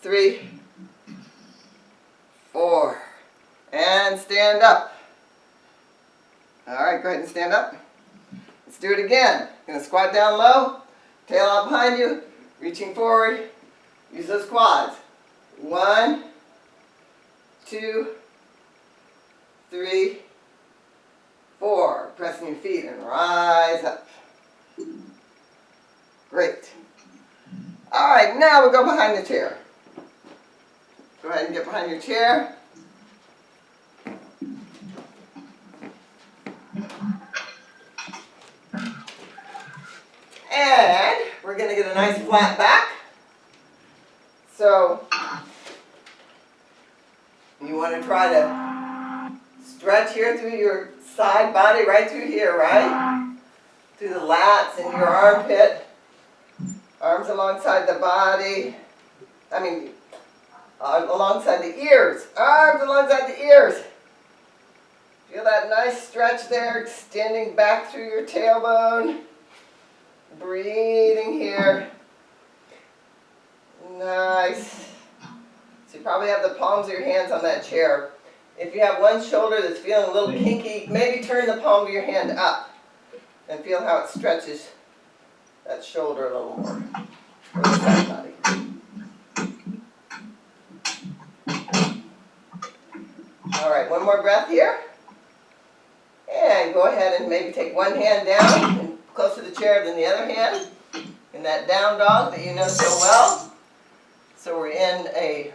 3, 4. And stand up. All right, go ahead and stand up. Let's do it again. Going to squat down low, tail out behind you, reaching forward. Use those quads. 1, 2, 3, 4. Pressing your feet and rise up. Great. All right, now we'll go behind the chair. Go ahead and get behind your chair. And we're going to get a nice flat back. So you want to try to stretch here through your side body, right through here, right? Through the lats and your armpit. Arms alongside the body. Alongside the ears. Arms alongside the ears. Feel that nice stretch there, extending back through your tailbone. Breathing here. Nice. So you probably have the palms of your hands on that chair. If you have one shoulder that's feeling a little kinky, maybe turn the palm of your hand up and feel how it stretches that shoulder a little more. Or the side body. All right, one more breath here. And go ahead and maybe take one hand down and close to the chair than the other hand in that down dog that you know so well. So we're in a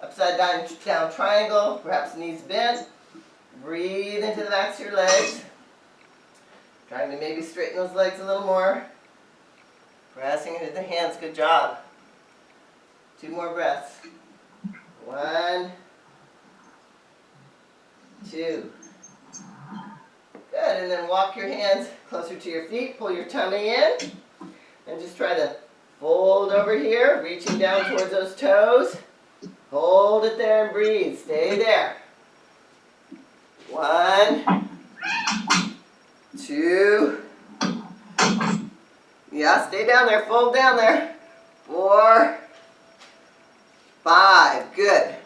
upside down triangle, perhaps knees bent. Breathe into the backs of your legs. Trying to maybe straighten those legs a little more. Pressing into the hands, good job. 2 more breaths. 1, 2. Good, and then walk your hands closer to your feet, pull your tummy in, and just try to fold over here, reaching down towards those toes. Hold it there and breathe, stay there. 1, 2, yeah, stay down there, fold down there. 4, 5, good.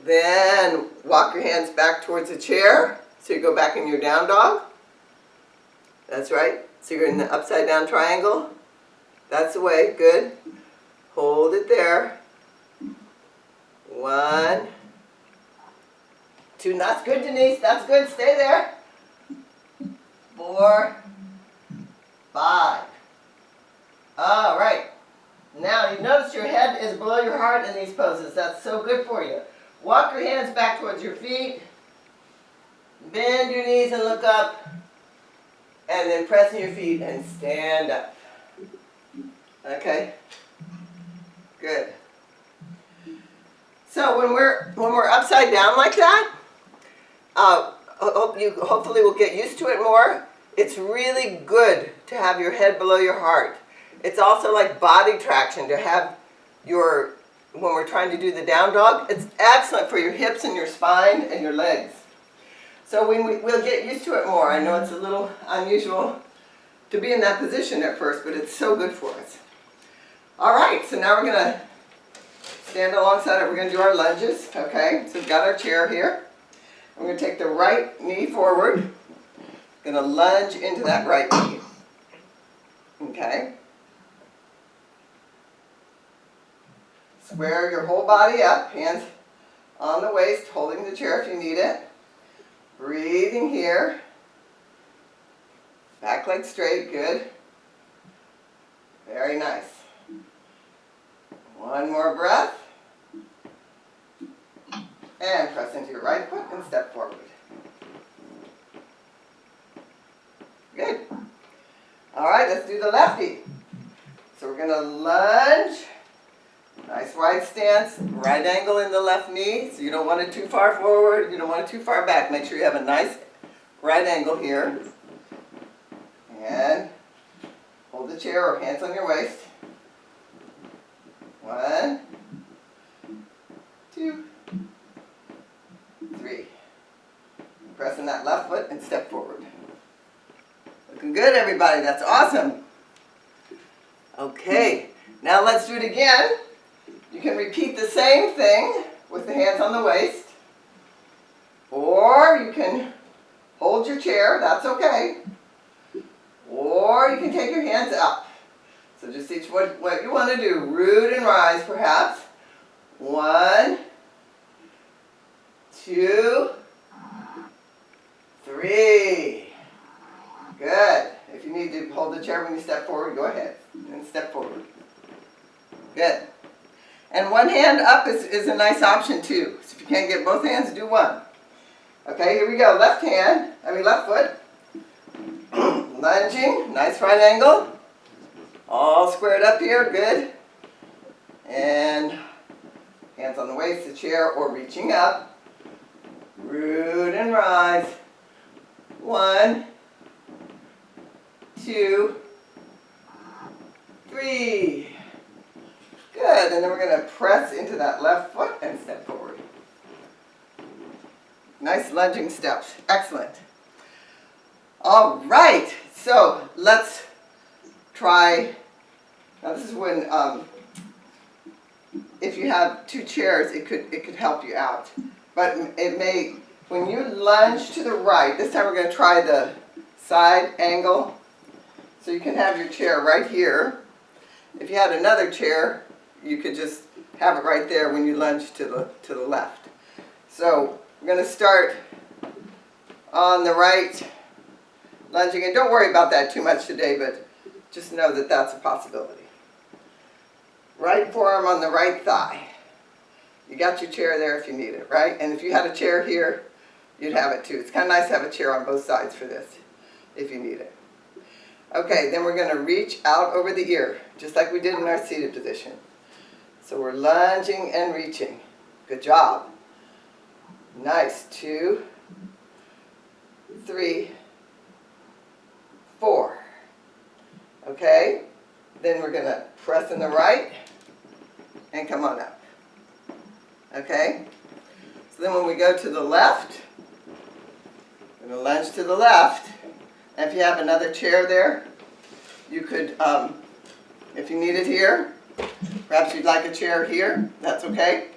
Then walk your hands back towards the chair. So you go back in your down dog. That's right. So you're in the upside down triangle. That's the way, good. Hold it there. 1, 2, that's good, Denise, that's good, stay there. 4, 5. All right. Now you notice your head is below your heart in these poses. That's so good for you. Walk your hands back towards your feet. Bend your knees and look up. And then press in your feet and stand up. Okay? Good. So when we're upside down like that, you hopefully will get used to it more. It's really good to have your head below your heart. It's also like body traction to have when we're trying to do the down dog. It's excellent for your hips and your spine and your legs. So we'll get used to it more. I know it's a little unusual to be in that position at first, but it's so good for us. All right, so now we're going to stand alongside it. We're going to do our lunges, okay? So we've got our chair here. We're going to take the right knee forward. Going to lunge into that right knee. Okay? Square your whole body up, hands on the waist, holding the chair if you need it. Breathing here. Back leg straight, good. Very nice. One more breath. And press into your right foot and step forward. Good. All right, let's do the lefty. So we're going to lunge. Nice wide stance, right angle in the left knee, so you don't want it too far forward, you don't want it too far back. Make sure you have a nice right angle here. And hold the chair or hands on your waist. 1, 2, 3. Press in that left foot and step forward. Looking good, everybody. That's awesome. Okay, now let's do it again. You can repeat the same thing with the hands on the waist, or you can hold your chair, that's okay, or you can take your hands up. So just teach what you want to do. Root and rise perhaps. 1, 2, 3. Good. If you need to hold the chair when you step forward, go ahead and step forward. Good. And one hand up is a nice option too. So if you can't get both hands, do one. Okay, here we go. Left foot. Lunging, nice right angle. All squared up here, good. And hands on the waist, the chair, or reaching up. Root and rise. 1, 2, 3. Good, and then we're going to press into that left foot and step forward. Nice lunging steps. Excellent. All right, so let's try. Now this is when, if you have 2 chairs, it could help you out. But it may, when you lunge to the right, this time we're going to try the side angle. So you can have your chair right here. If you had another chair, you could just have it right there when you lunge to the left. So we're going to start on the right, lunging. And don't worry about that too much today, but just know that that's a possibility. Right forearm on the right thigh. You got your chair there if you need it, right? And if you had a chair here, you'd have it too. It's kind of nice to have a chair on both sides for this, if you need it. Okay, then we're going to reach out over the ear, just like we did in our seated position. So we're lunging and reaching. Good job. Nice. 2, 3, 4. Okay, then we're going to press in the right and come on up. Okay, so then when we go to the left, we're going to lunge to the left. And if you have another chair there, you could, if you need it here, perhaps you'd like a chair here, that's okay.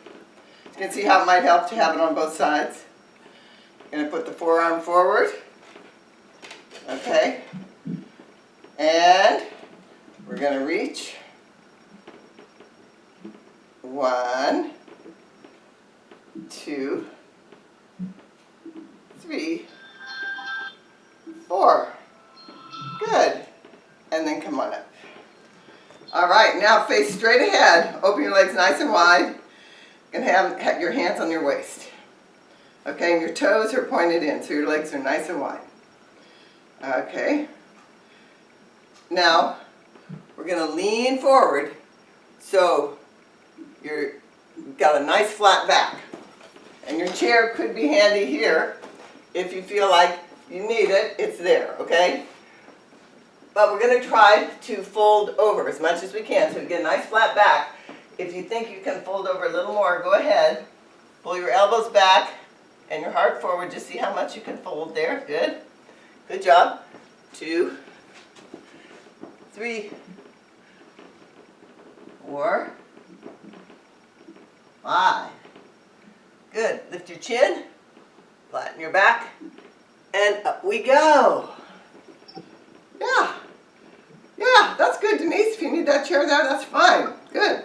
You can see how it might help to have it on both sides. I'm going to put the forearm forward. Okay. And we're going to reach. 1, 2, 3, 4. Good. And then come on up. All right, now face straight ahead. Open your legs nice and wide. And have your hands on your waist. Okay, and your toes are pointed in, so your legs are nice and wide. Okay. Now, we're going to lean forward so you've got a nice flat back. And your chair could be handy here. If you feel like you need it, it's there, okay? But we're going to try to fold over as much as we can so we get a nice flat back. If you think you can fold over a little more, go ahead. Pull your elbows back and your heart forward. Just see how much you can fold there. Good. Good job. 2, 3, 4, 5. Good. Lift your chin, flatten your back, and up we go. Yeah. Yeah, that's good, Denise. If you need that chair there, that's fine. Good.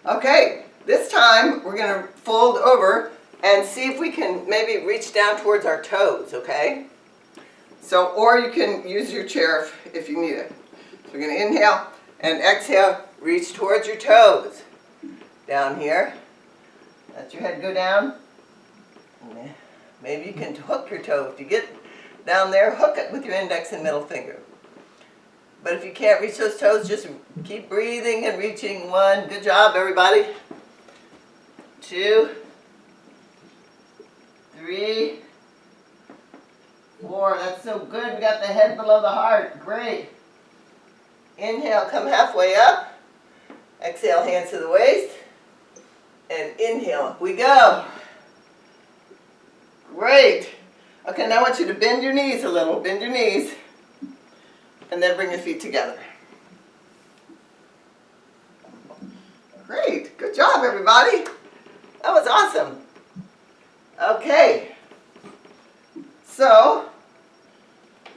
Okay, this time we're going to fold over and see if we can maybe reach down towards our toes, okay? So, or you can use your chair if you need it. So we're going to inhale and exhale, reach towards your toes. Down here. Let your head go down. Maybe you can hook your toe. If you get down there, hook it with your index and middle finger. But if you can't reach those toes, just keep breathing and reaching. 1, good job everybody. 2, 3, 4, that's so good. We got the head below the heart, great. Inhale, come halfway up. Exhale, hands to the waist. And inhale, up we go. Great. Okay, now I want you to bend your knees a little. Bend your knees. And then bring your feet together. Great. Good job. body? That was awesome. Okay. So,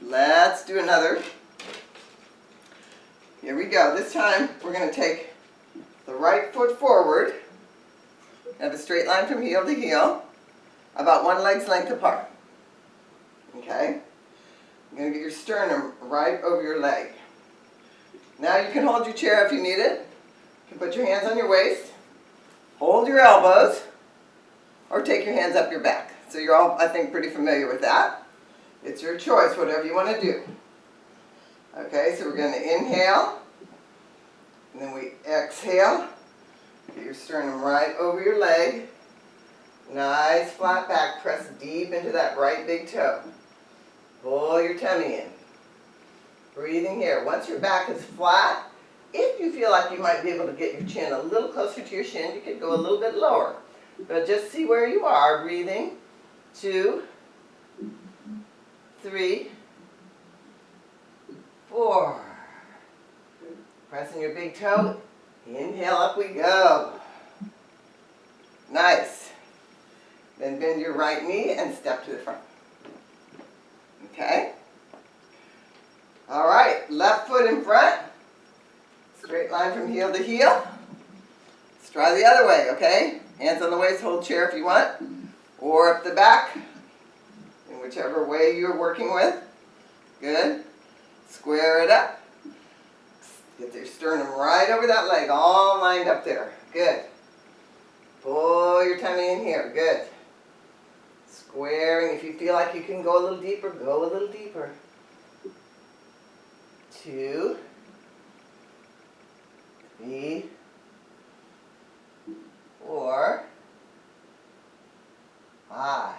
let's do another. Here we go. This time we're going to take the right foot forward. Have a straight line from heel to heel, about one leg's length apart. Okay? You're going to get your sternum right over your leg. Now you can hold your chair if you need it. You can put your hands on your waist, hold your elbows, or take your hands up your back. So you're all, I think, pretty familiar with that. It's your choice, whatever you want to do. Okay, so we're going to inhale, and then we exhale. Get your sternum right over your leg. Nice flat back. Press deep into that right big toe. Pull your tummy in. Breathing here. Once your back is flat, if you feel like you might be able to get your chin a little closer to your shin, you could go a little bit lower. But just see where you are. Breathing. 2, 3, 4. Pressing your big toe. Inhale, up we go. Nice. Then bend your right knee and step to the front. Okay? All right, left foot in front. Straight line from heel to heel. Let's try the other way, okay? Hands on the waist, hold chair if you want. Or up the back, in whichever way you're working with. Good. Square it up. Get your sternum right over that leg, all lined up there. Good. Pull your tummy in here. Good. Squaring. If you feel like you can go a little deeper, go a little deeper. 2, 3, 4, 5.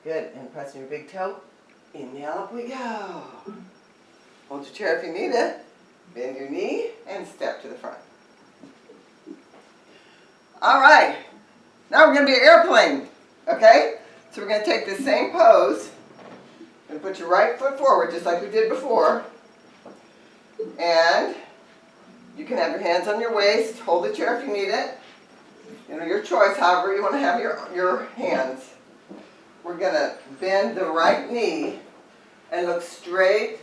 Good. And pressing your big toe. Inhale, up we go. Hold your chair if you need it. Bend your knee and step to the front. All right. Now we're going to be an airplane. Okay? So we're going to take this same pose and put your right foot forward just like we did before. And you can have your hands on your waist. Hold the chair if you need it. You know, your choice, however you want to have your hands. We're going to bend the right knee and look straight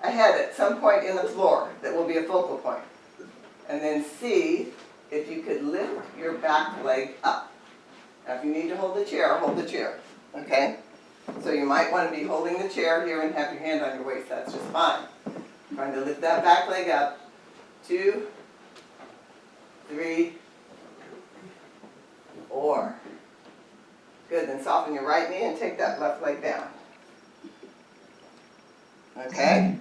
ahead at some point in the floor that will be a focal point. And then see if you could lift your back leg up. Now if you need to hold the chair, hold the chair. Okay? So you might want to be holding the chair here and have your hand on your waist. That's just fine. Trying to lift that back leg up. 2, 3, 4. Good. Then soften your right knee and take that left leg down. Okay?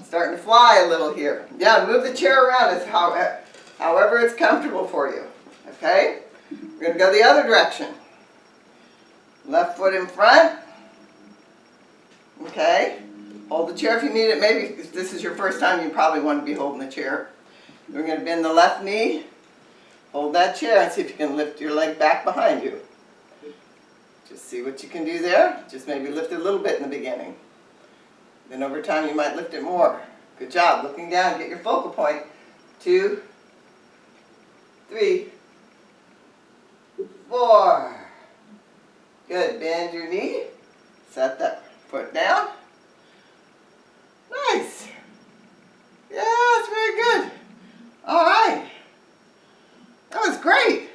Starting to fly a little here. Yeah, move the chair around as however it's comfortable for you. Okay? We're going to go the other direction. Left foot in front. Okay? Hold the chair if you need it. Maybe if this is your first time, you probably want to be holding the chair. We're going to bend the left knee. Hold that chair and see if you can lift your leg back behind you. Just see what you can do there. Just maybe lift it a little bit in the beginning. Then over time you might lift it more. Good job. Looking down, get your focal point. 2, 3, 4. Good. Bend your knee. Set that foot down. Nice. Yeah, that's very good. All right. That was great.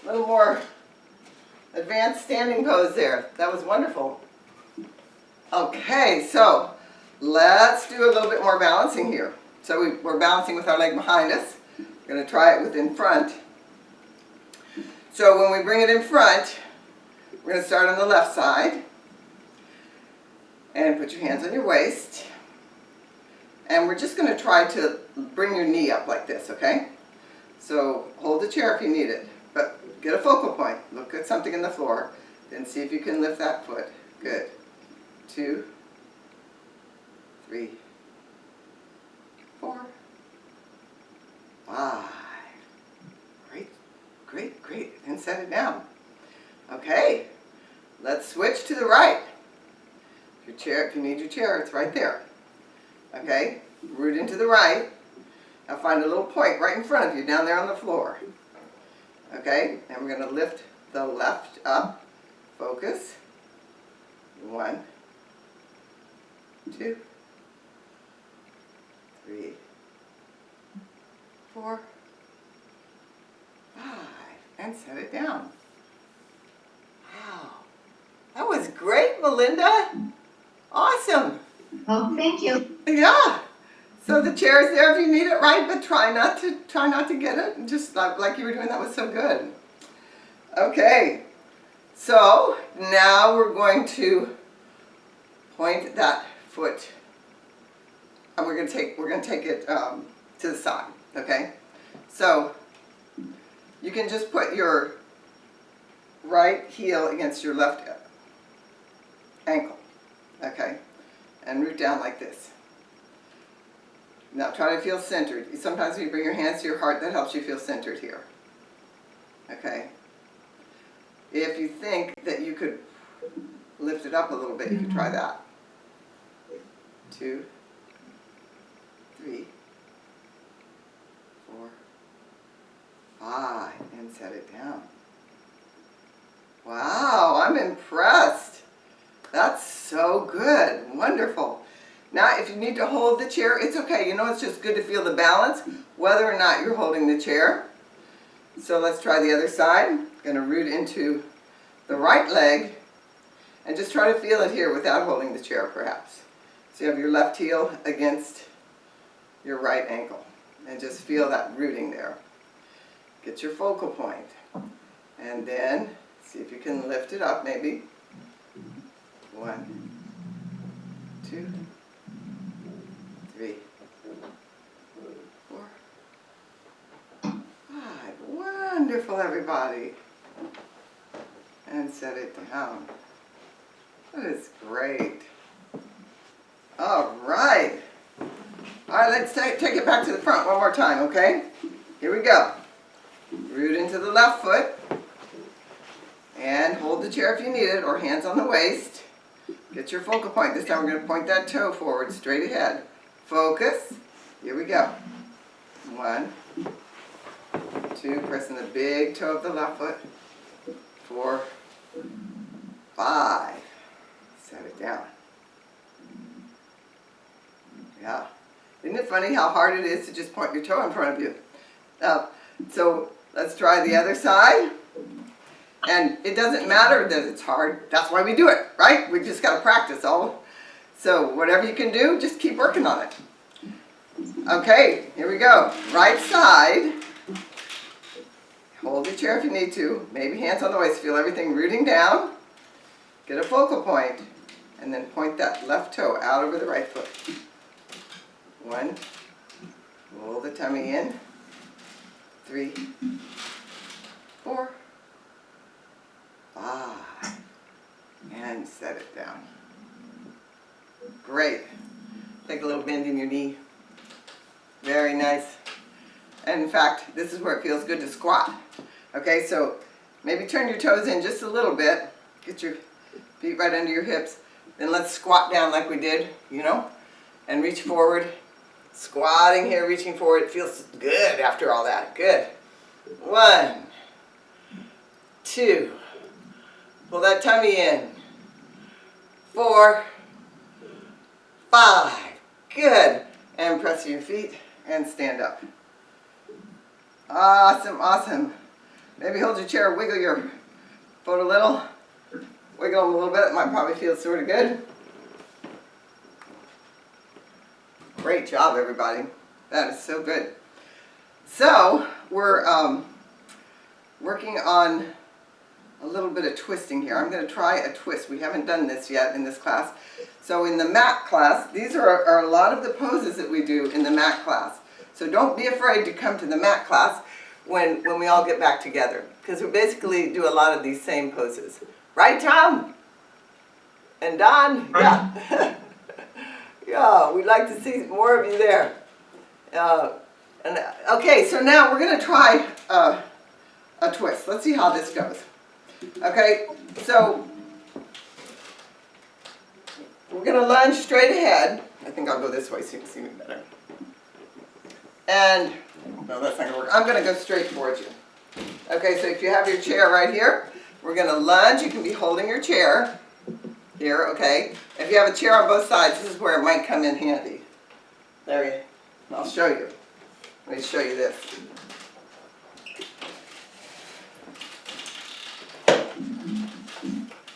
A little more advanced standing pose there. That was wonderful. Okay, so let's do a little bit more balancing here. So we're balancing with our leg behind us. We're going to try it with in front. So when we bring it in front, we're going to start on the left side. And put your hands on your waist. And we're just going to try to bring your knee up like this, okay? So hold the chair if you need it. But get a focal point. Look at something in the floor. Then see if you can lift that foot. Good. 2, 3, 4, 5. Great, great, great. And set it down. Okay. Let's switch to the right. If you need your chair, it's right there. Okay. Root into the right. Now find a little point right in front of you, down there on the floor. Okay, and we're going to lift the left up. Focus. 1, 2, 3, 4, 5, and set it down. Wow, that was great, Melinda. Awesome. Oh, thank you. Yeah. So the chair is there if you need it, right? But try not to get it. Just like you were doing. That was so good. Okay. So now we're going to point that foot, and we're going to take it to the side. Okay. So you can just put your right heel against your left ankle. Okay, and root down like this. Now try to feel centered. Sometimes when you bring your hands to your heart, that helps you feel centered here. Okay. If you think that you could lift it up a little bit, you can try that. 2, 3, 4, 5, and set it down. Wow, I'm impressed. That's so good. Wonderful. Now, if you need to hold the chair, it's okay. You know, it's just good to feel the balance, whether or not you're holding the chair. So let's try the other side. Going to root into the right leg and just try to feel it here without holding the chair, perhaps. So you have your left heel against your right ankle and just feel that rooting there. Get your focal point. And then see if you can lift it up maybe. 1, 2, 3, 4, 5. Wonderful, everybody. And set it down. That is great. All right. All right, let's take it back to the front one more time, okay? Here we go. Root into the left foot. And hold the chair if you need it, or hands on the waist. Get your focal point. This time we're going to point that toe forward, straight ahead. Focus. Here we go. 1, 2, pressing the big toe of the left foot. 4, 5. Set it down. Yeah. Isn't it funny how hard it is to just point your toe in front of you? So let's try the other side. And it doesn't matter that it's hard. That's why we do it, right? We just got to practice all. So whatever you can do, just keep working on it. Okay, here we go. Right side. Hold the chair if you need to. Maybe hands on the waist. Feel everything rooting down. Get a focal point. And then point that left toe out over the right foot. 1. Roll the tummy in. 3, 4, 5. And set it down. Great. Take a little bend in your knee. Very nice. And in fact, this is where it feels good to squat. Okay, so maybe turn your toes in just a little bit. Get your feet right under your hips. Then let's squat down like we did, you know, and reach forward. Squatting here, reaching forward. It feels good after all that. Good. 1, 2. Pull that tummy in. 4, 5. Good. And press your feet and stand up. Awesome, awesome. Maybe hold your chair, wiggle your foot a little. Wiggle them a little bit. It might probably feel sort of good. Great job, everybody. That is so good. So, we're working on a little bit of twisting here. I'm going to try a twist. We haven't done this yet in this class. So in the mat class, these are a lot of the poses that we do in the mat class. So don't be afraid to come to the mat class when we all get back together, because we basically do a lot of these same poses. Right, Tom? And Don? Yeah. Yeah, we'd like to see more of you there. Okay, so now we're going to try a twist. Let's see how this goes. Okay, so we're going to lunge straight ahead. I think I'll go this way so you can see me better. And, no, that's not going to work. I'm going to go straight towards you. Okay, so if you have your chair right here, we're going to lunge. You can be holding your chair here, okay? If you have a chair on both sides, this is where it might come in handy. There you go. I'll show you. Let me show you this.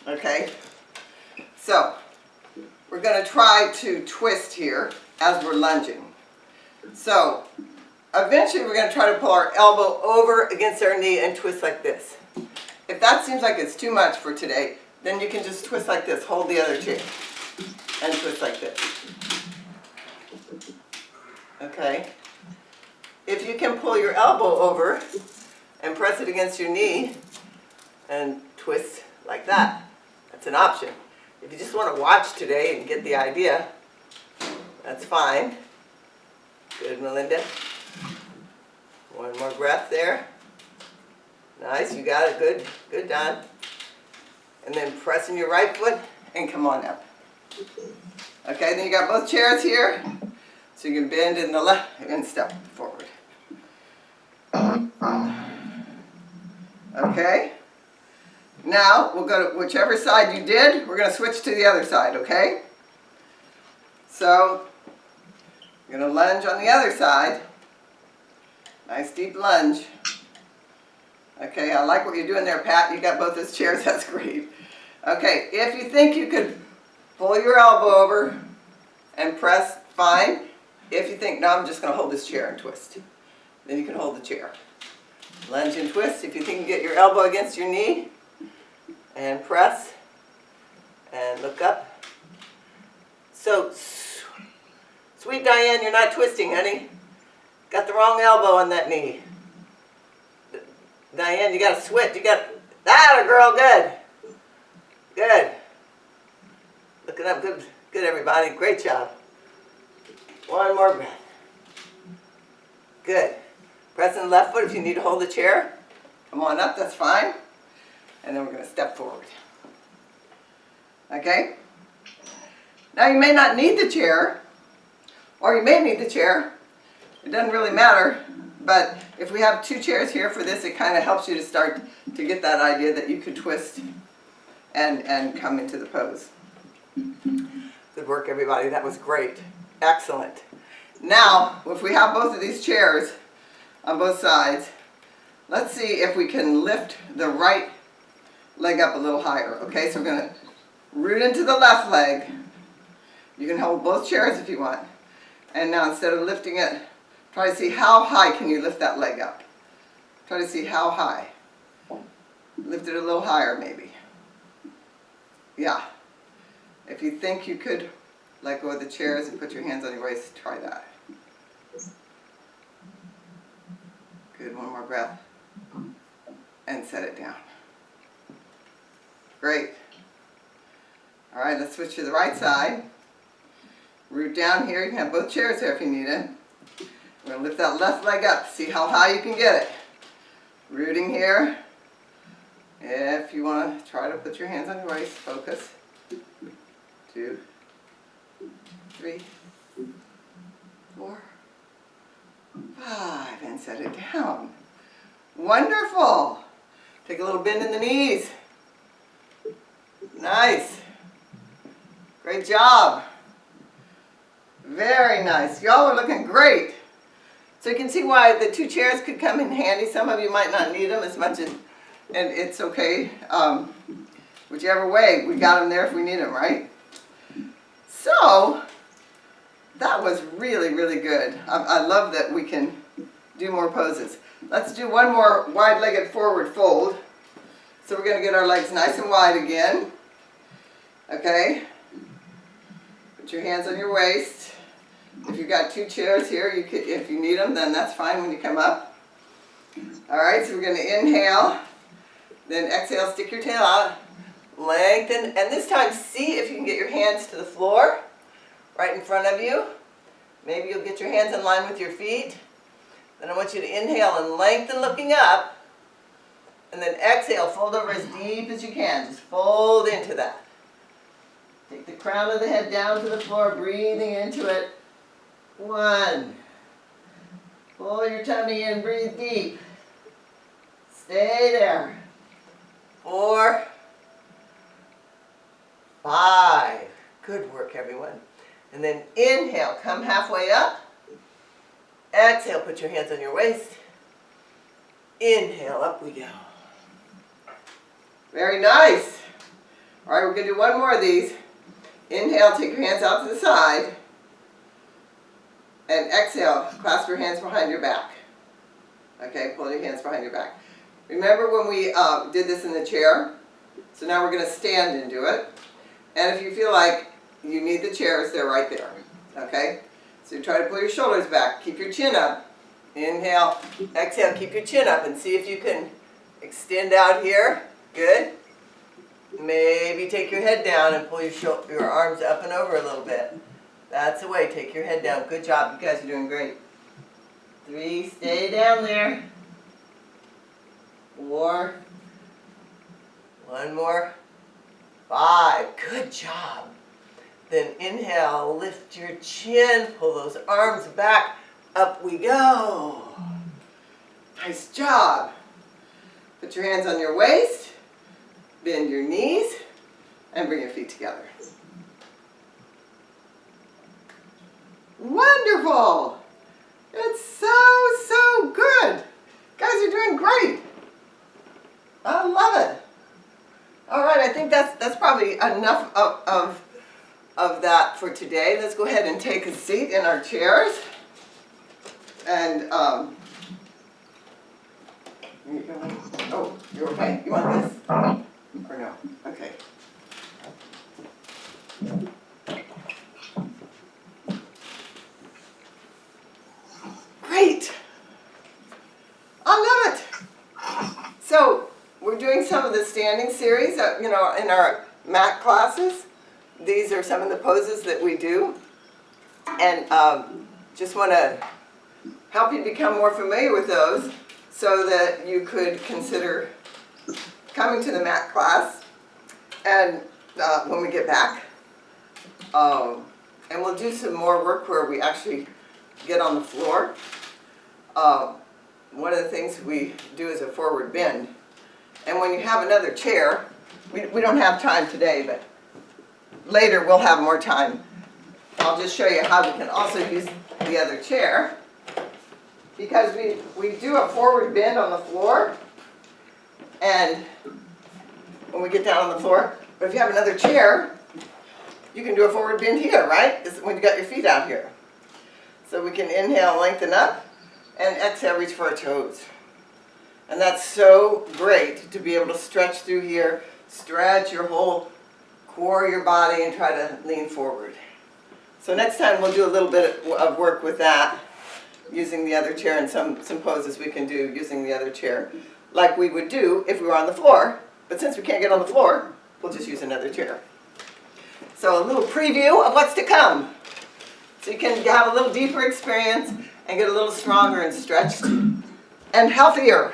Okay, so we're going to try to twist here as we're lunging. So eventually we're going to try to pull our elbow over against our knee and twist like this. If that seems like it's too much for today, then you can just twist like this. Hold the other chair and twist like this. Okay. If you can pull your elbow over and press it against your knee and twist like that, that's an option. If you just want to watch today and get the idea, that's fine. Good, Melinda. One more breath there. Nice, you got it. Good, good, Don. And then pressing your right foot and come on up. Okay, then you got both chairs here, so you can bend in the left and step forward. Okay. Now we'll go to whichever side you did. We're going to switch to the other side. Okay. So you're going to lunge on the other side. Nice deep lunge. Okay, I like what you're doing there, Pat. You got both those chairs. That's great. Okay, if you think you could pull your elbow over and press, fine. If you think, no, I'm just going to hold this chair and twist, then you can hold the chair. Lunge and twist. If you think you can get your elbow against your knee and press and look up. So, sweet Diane, you're not twisting, honey. Got the wrong elbow on that knee. Diane, you got to switch. You got that, girl. Good. Good. Looking up. Good. Good, everybody. Great job. One more breath. Good. Pressing the left foot if you need to hold the chair. Come on up. That's fine. And then we're going to step forward. Okay? Now you may not need the chair, or you may need the chair. It doesn't really matter. But if we have two chairs here for this, it kind of helps you to start to get that idea that you could twist and come into the pose. Good work, everybody. That was great. Excellent. Now, if we have both of these chairs on both sides, let's see if we can lift the right leg up a little higher. Okay, so we're going to root into the left leg. You can hold both chairs if you want. And now instead of lifting it, try to see how high can you lift that leg up. Try to see how high. Lift it a little higher maybe. Yeah. If you think you could let go of the chairs and put your hands on your waist, try that. Good, one more breath. And set it down. Great. All right, let's switch to the right side. Root down here. You can have both chairs there if you need it. We're going to lift that left leg up. See how high you can get it. Rooting here. If you want to try to put your hands on your waist, focus. 2, 3, 4, 5, and set it down. Wonderful. Take a little bend in the knees. Nice. Great job. Very nice. Y'all are looking great. So you can see why the two chairs could come in handy. Some of you might not need them as much as, and it's okay. Whichever way, we got them there if we need them, right? So, that was really, really good. I love that we can do more poses. Let's do one more wide-legged forward fold. So we're going to get our legs nice and wide again. Okay? Put your hands on your waist. If you've got two chairs here, you could, if you need them, then that's fine when you come up. All right, so we're going to inhale, then exhale, stick your tail out, lengthen, and this time see if you can get your hands to the floor right in front of you. Maybe you'll get your hands in line with your feet. Then I want you to inhale and lengthen looking up, and then exhale, fold over as deep as you can. Just fold into that. Take the crown of the head down to the floor, breathing into it. 1, Pull your tummy in, breathe deep. Stay there. 4, 5. Good work, everyone. And then inhale, come halfway up. Exhale, put your hands on your waist. Inhale, up we go. Very nice. All right, we're going to do one more of these. Inhale, take your hands out to the side. And exhale, clasp your hands behind your back. Okay, pull your hands behind your back. Remember when we did this in the chair? So now we're going to stand and do it. And if you feel like you need the chairs, they're right there. Okay? So try to pull your shoulders back. Keep your chin up. Inhale, exhale, keep your chin up and see if you can extend out here. Good. Maybe take your head down and pull your arms up and over a little bit. That's the way. Take your head down. Good job. You guys are doing great. 3, stay down there. 4, 1 more. 5, good job. Then inhale, lift your chin, pull those arms back, up we go. Nice job. Put your hands on your waist, bend your knees, and bring your feet together. Wonderful. It's so good. Guys are doing great. I love it. All right, I think that's probably enough of that for today. Let's go ahead and take a seat in our chairs. And oh, you're okay. You want this or no? Okay. Great. I love it. So we're doing some of the standing series, in our mat classes. These are some of the poses that we do. And just want to help you become more familiar with those so that you could consider coming to the mat class and when we get back. And we'll do some more work where we actually get on the floor. One of the things we do is a forward bend. And when you have another chair, we don't have time today, but later we'll have more time. I'll just show you how we can also use the other chair. Because we do a forward bend on the floor, and when we get down on the floor, but if you have another chair, you can do a forward bend here, right? This is when you got your feet out here. So we can inhale, lengthen up, and exhale, reach for our toes. And that's so great to be able to stretch through here, stretch your whole core of your body and try to lean forward. So next time we'll do a little bit of work with that, using the other chair, and some poses we can do using the other chair, like we would do if we were on the floor. But since we can't get on the floor, we'll just use another chair. So a little preview of what's to come. So you can have a little deeper experience and get a little stronger and stretched and healthier.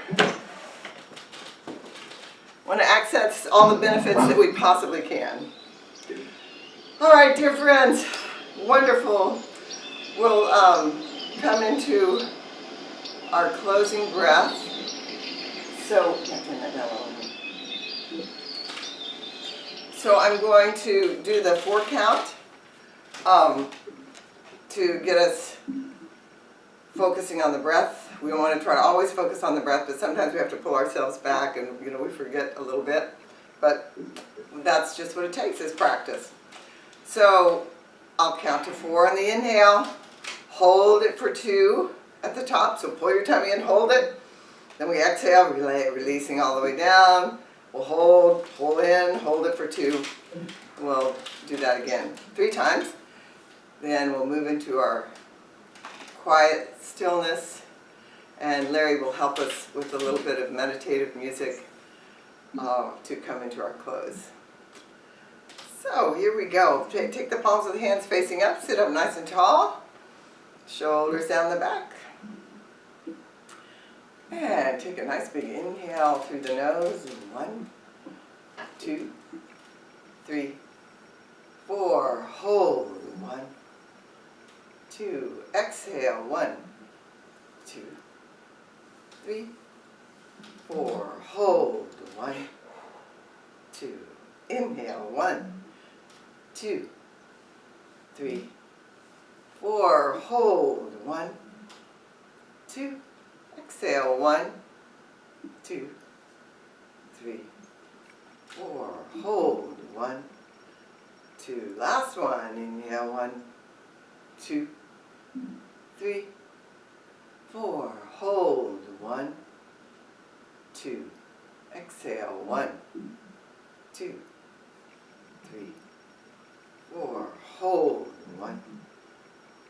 Want to access all the benefits that we possibly can. All right, dear friends, wonderful. We'll come into our closing breath. So, turn that down a little bit. So I'm going to do the 4 count to get us focusing on the breath. We want to try to always focus on the breath, but sometimes we have to pull ourselves back and we forget a little bit. But that's just what it takes, is practice. So I'll count to 4 on the inhale. Hold it for 2 at the top. So pull your tummy in, hold it. Then we exhale, releasing all the way down. We'll hold, pull in, hold it for 2. We'll do that again 3 times. Then we'll move into our quiet stillness. And Larry will help us with a little bit of meditative music to come into our close. So here we go. Take the palms of the hands facing up. Sit up nice and tall. Shoulders down the back. And take a nice big inhale through the nose. 1, 2, 3, 4. Hold. 1, 2. Exhale. 1, 2, 3, 4. Hold. 1, 2. Inhale. 1, 2, 3, 4. Hold. 1, 2. Exhale. 1, 2, 3, 4. Hold. 1, 2. Last one. Inhale. 1, 2, 3, 4. Hold. 1, 2. Exhale. 1, 2, 3, 4. Hold. 1,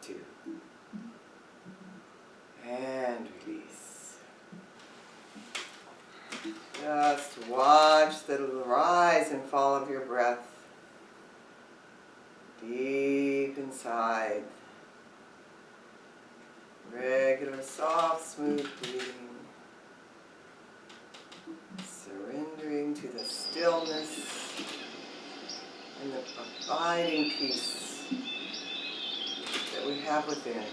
2. And release. Just watch the rise and fall of your breath deep inside. Regular, soft, smooth breathing. Surrendering to the stillness and the abiding peace that we have within.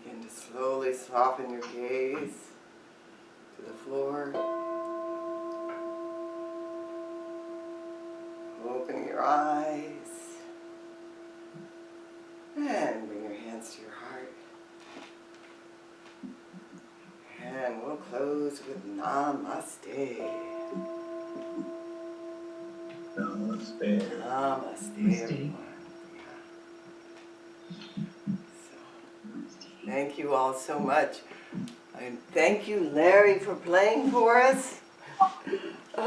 Begin to slowly soften your gaze to the floor. Open your eyes. And bring your hands to your heart. And we'll close close with namaste. Namaste. Namaste, everyone. Thank you all so much. And thank you, Larry, for playing for us.